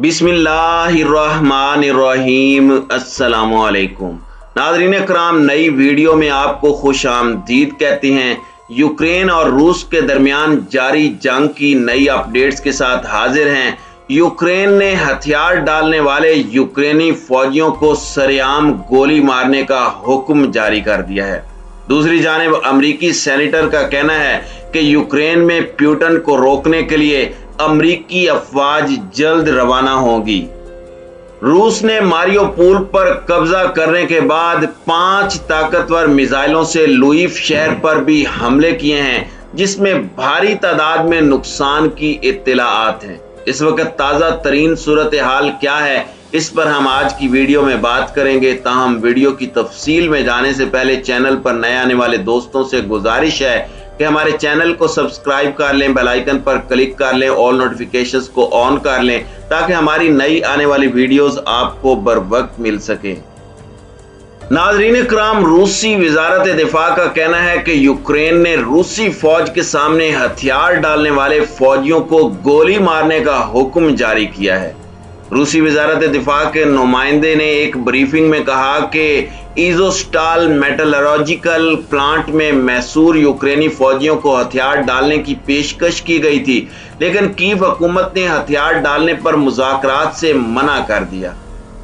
बिस्मिल्लाहिर्रहमानिर्रहीम। अस्सलामुअलैकुम नाज़रीन कराम, नई वीडियो में आपको खुश आमदीद कहते हैं। यूक्रेन और रूस के दरमियान जारी जंग की नई अपडेट्स के साथ हाजिर हैं। यूक्रेन ने हथियार डालने वाले यूक्रेनी फौजियों को सरेआम गोली मारने का हुक्म जारी कर दिया है। दूसरी जानिब अमरीकी सेनेटर का कहना है कि यूक्रेन में पुतिन को रोकने के लिए अमरीकी अफवाज जल्द रवाना होगी। रूस ने मारियोपोल पर कब्जा करने के बाद 5 ताकतवर मिसाइलों से लुईव शहर पर भी हमले किए हैं, जिसमें भारी तादाद में नुकसान की इत्तलाआत हैं। इस वक्त ताज़ा तरीन सूरत हाल क्या है, इस पर हम आज की वीडियो में बात करेंगे। ताहम वीडियो की तफसील में जाने से पहले चैनल पर नए आने वाले दोस्तों से गुजारिश है कि हमारे चैनल को सब्सक्राइब कर लें, बेल आइकन पर क्लिक कर लें, ऑल नोटिफिकेशंस को ऑन कर लें ताकि हमारी नई आने वाली वीडियोस आपको बर वक्त मिल सके। नाज़रीन कराम, रूसी वजारत दिफा का कहना है कि यूक्रेन ने रूसी फौज के सामने हथियार डालने वाले फौजियों को गोली मारने का हुक्म जारी किया है। रूसी वजारत दिफा के नुमाइंदे ने एक ब्रीफिंग में कहा कि इज़ोस्टाल मेटलर्जिकल प्लांट में मैसूर यूक्रेनी फौजियों को हथियार डालने की पेशकश की गई थी, लेकिन कीव हुकूमत ने हथियार डालने पर मुज़ाकरात से मना कर दिया।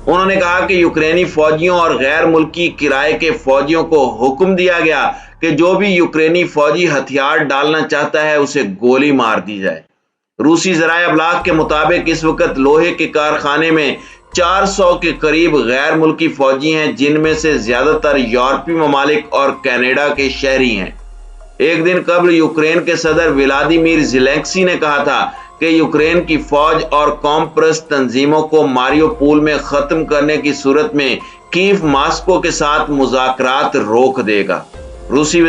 उन्होंने कहा कि यूक्रेनी फौजियों और गैर मुल्की किराए के फौजियों को हुक्म दिया गया कि जो भी यूक्रेनी फौजी हथियार डालना चाहता है उसे गोली मार दी जाए। रूसी ज़राए अबलाग के मुताबिक इस वक्त लोहे के कारखाने में 400 के करीब गैर मुल्की फौजी हैं, जिनमें से ज्यादातर यूरोपीय ममालिक और कनाडा के शहरी हैं। एक दिन कबल यूक्रेन के सदर व्लादिमीर ज़ेलेंस्की ने कहा था कि यूक्रेन की फौज और कौम परस्त तंजीमों को मारियोपोल में खत्म करने की सूरत में कीव मास्को के साथ मुज़ाकरात रोक देगा। रूसी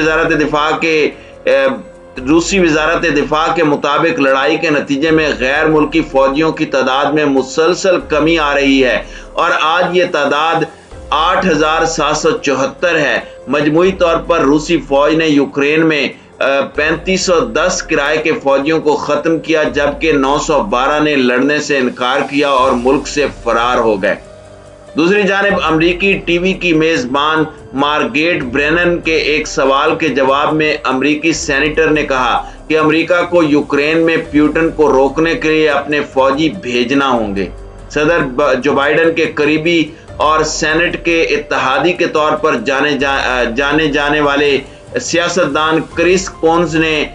वजारत दिफा के मुताबिक लड़ाई के नतीजे में गैर मुल्की फौजियों की तादाद में मुसलसल कमी आ रही है और आज ये तादाद 8,774 है। मजमूई तौर पर रूसी फौज ने यूक्रेन में 3510 किराए के फौजियों को खत्म किया, जबकि 912 ने लड़ने से इनकार किया और मुल्क से फरार हो गए। दूसरी जानिब अमरीकी टीवी की मेजबान मार्गेट ब्रेनन के एक सवाल के जवाब में अमरीकी सेनेटर ने कहा कि अमरीका को यूक्रेन में पुतिन को रोकने के लिए अपने फौजी भेजना होंगे। सदर जो बाइडेन के करीबी और सेनेट के इत्तेहादी के तौर पर जाने जाने वाले सियासतदान क्रिस कोन्स ने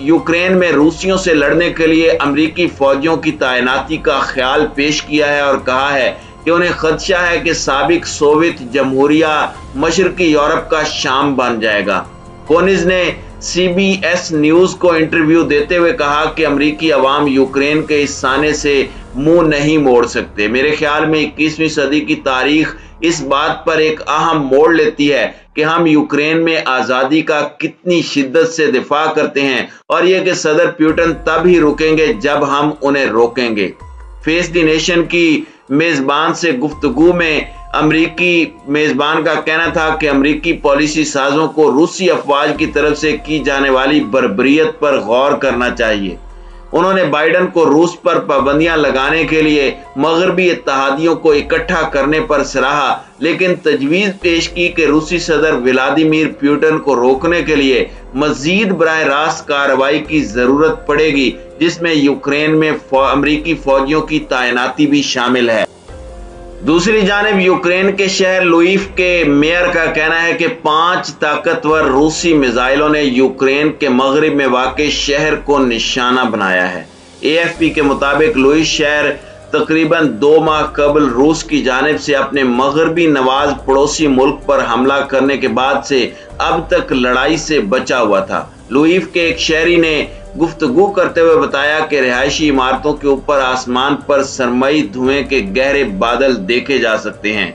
यूक्रेन में रूसियों से लड़ने के लिए अमरीकी फौजियों की तैनाती का ख्याल पेश किया है और कहा है कि उन्हें खदशा है कि साबिक सोवियत जमहूरिया मशरकी यूरोप का शाम बन जाएगा। कोनिज ने CBS न्यूज़ को इंटरव्यू देते हुए कहा कि अमरीकी अवाम यूक्रेन के इस साने से मुंह नहीं मोड़ सकते। मेरे ख्याल में 21वीं सदी की तारीख इस बात पर एक अहम मोड़ लेती है कि हम यूक्रेन में आज़ादी का कितनी शिद्दत से दिफा करते हैं और यह कि सदर पुतिन तब ही रुकेंगे जब हम उन्हें रोकेंगे। फेस द नेशन की मेजबान से गुफ्तगू में अमरीकी मेजबान का कहना था कि अमरीकी पॉलिसी साजों को रूसी अफवाज की तरफ से की जाने वाली बर्बरियत पर गौर करना चाहिए। उन्होंने बाइडेन को रूस पर पाबंदियां लगाने के लिए मगरबी इत्तेहादियों को इकट्ठा करने पर सराहा, लेकिन तजवीज़ पेश की कि रूसी सदर व्लादिमीर पुतिन को रोकने के लिए मजीद बराह रास्त कार्रवाई की जरूरत पड़ेगी, जिसमें यूक्रेन में अमरीकी फौजियों की तैनाती भी शामिल है। दूसरी जानिब यूक्रेन के शहर लुईव के मेयर का कहना है कि 5 ताकतवर रूसी मिसाइलों ने यूक्रेन के मगरिब में वाक़े शहर को निशाना बनाया है। AFP के मुताबिक लुईव शहर तकरीबन 2 माह कबल रूस की जानिब से अपने मगरबी नवाज पड़ोसी मुल्क पर हमला करने के बाद से अब तक लड़ाई से बचा हुआ था। लुईव के एक शहरी ने गुफ्तगू करते हुए बताया कि रिहायशी इमारतों के ऊपर आसमान पर सरमई धुएं के गहरे बादल देखे जा सकते हैं।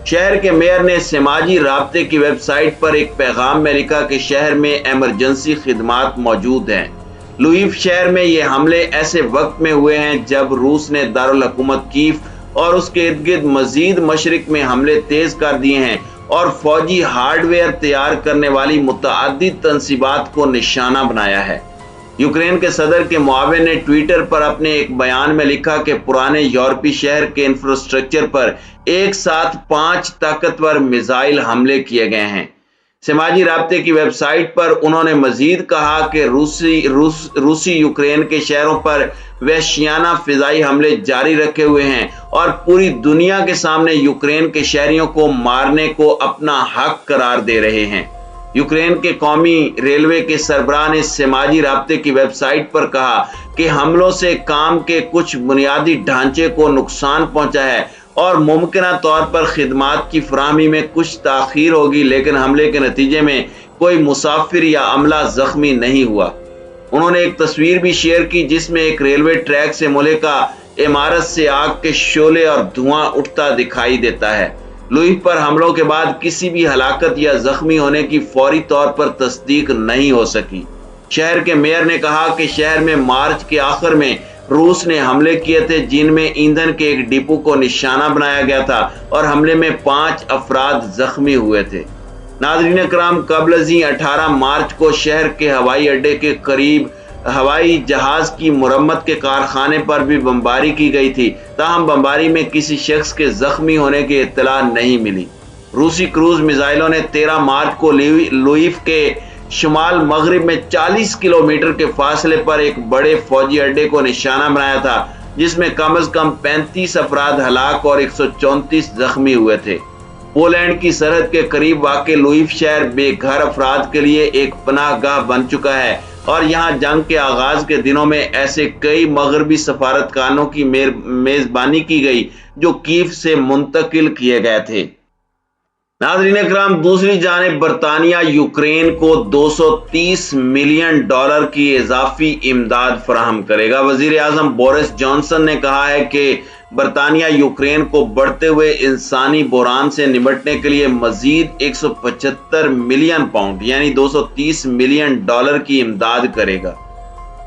शहर के मेयर ने समाजी राब्ते की वेबसाइट पर एक पैगाम में लिखा कि शहर में इमरजेंसी खिदमात मौजूद हैं। लुईव शहर में ये हमले ऐसे वक्त में हुए हैं जब रूस ने दारुल हुकूमत कीव और उसके इर्द गिर्द मजीद मशरिक में हमले तेज कर दिए हैं और फौजी हार्डवेयर तैयार करने वाली मुतअद्दिद तंसीबात को निशाना बनाया है। यूक्रेन के सदर के मुआविन ने ट्विटर पर अपने एक बयान में लिखा कि पुराने यूरोपीय शहर के इंफ्रास्ट्रक्चर पर एक साथ 5 ताकतवर मिसाइल हमले किए गए हैं। समाजी राब्ते की वेबसाइट पर उन्होंने मजीद कहा कि रूसी यूक्रेन के शहरों पर वहशियाना फिजाई हमले जारी रखे हुए हैं और पूरी दुनिया के सामने यूक्रेन के शहरियों को मारने को अपना हक करार दे रहे हैं। यूक्रेन के कौमी रेलवे के सरबराह ने समाजी राब्ते की वेबसाइट पर कहा कि हमलों से काम के कुछ बुनियादी ढांचे को नुकसान पहुंचा है और मुमकिना तौर पर खिदमात की फराहमी में कुछ ताखीर होगी, लेकिन हमले के नतीजे में कोई मुसाफिर या अमला जख्मी नहीं हुआ। उन्होंने एक तस्वीर भी शेयर की जिसमें एक रेलवे ट्रैक से मुल्का इमारत से आग के शोले और धुआं उठता दिखाई देता है। लुईव पर हमलों के बाद किसी भी हलाकत या जख्मी होने की फौरी तौर पर तस्दीक नहीं हो सकी। शहर के मेयर ने कहा कि शहर में मार्च के आखिर में रूस ने हमले किए थे जिनमें ईंधन के एक डिपो को निशाना बनाया गया था और हमले में 5 अफराद जख्मी हुए थे। नाज़रीन इकराम, कबल 18 मार्च को शहर के हवाई अड्डे के करीब हवाई जहाज की मुरम्मत के कारखाने पर भी बमबारी की गई थी, ताहम बमबारी में किसी शख्स के जख्मी होने की इत्तला नहीं मिली। रूसी क्रूज मिसाइलों ने 13 मार्च को लुईव के शुमाल मगरिब में 40 किलोमीटर के फासले पर एक बड़े फौजी अड्डे को निशाना बनाया था जिसमें कम से कम 35 अफराद हलाक और 134 जख्मी हुए थे। पोलैंड की सरहद के करीब वाक़ लुईव शहर बेघर अफराद के लिए एक पनाहगाह बन चुका है और यहाँ जंग के आगाज के दिनों में ऐसे कई मगरबी सफारतखानों की मेजबानी की गई जो कीव से मुंतकिल किए गए थे। नाज़रीन इकराम, दूसरी जानिब बरतानिया यूक्रेन को $230 मिलियन की इजाफी इमदाद फराहम करेगा। वजीर आजम बोरिस जॉनसन ने कहा है कि बरतानिया यूक्रेन को बढ़ते हुए इंसानी बहरान से निपटने के लिए मजीद 175 मिलियन पाउंड यानी $230 मिलियन की इमदाद करेगा।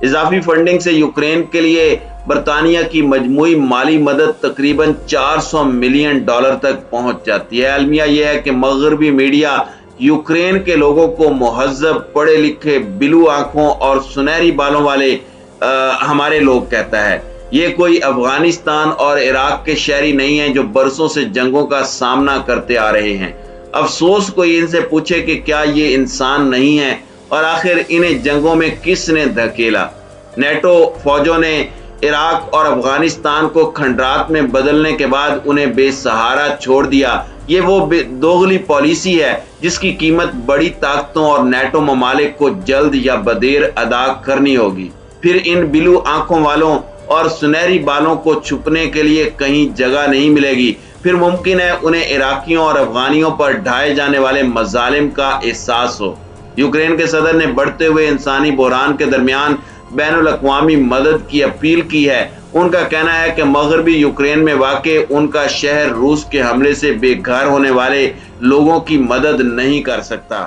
इजाफी फंडिंग से यूक्रेन के लिए बरतानिया की मजमूई माली मदद तकरीबन $400 मिलियन तक पहुंच जाती है। अलमिया यह है कि मगरबी मीडिया यूक्रेन के लोगों को मुहज्जब, पढ़े लिखे, बिलू आंखों और सुनहरी बालों वाले हमारे लोग कहता है। ये कोई अफगानिस्तान और इराक के शहरी नहीं हैं जो बरसों से जंगों का सामना करते आ रहे हैं। अफसोस कोई इनसे पूछे कि क्या ये इंसान नहीं है और आखिर इन्हें जंगों में किसने धकेला। नेटो फौजों ने इराक और अफगानिस्तान को खंडरात में बदलने के बाद उन्हें बेसहारा छोड़ दिया। ये वो दोगली पॉलिसी है जिसकी कीमत बड़ी ताकतों और नेटो ममालिक को जल्द या बदेर अदा करनी होगी। फिर इन बिलू आंखों वालों और सुनहरी बालों को छुपने के लिए कहीं जगह नहीं मिलेगी। फिर मुमकिन है उन्हें इराकियों और अफगानियों पर ढाए जाने वाले मजालिम का एहसास हो। यूक्रेन के सदर ने बढ़ते हुए इंसानी बहरान के दरमियान बैनुल अक़वामी मदद की अपील की है। उनका कहना है कि मगरबी यूक्रेन में वाक़े उनका शहर रूस के हमले से बेघर होने वाले लोगों की मदद नहीं कर सकता।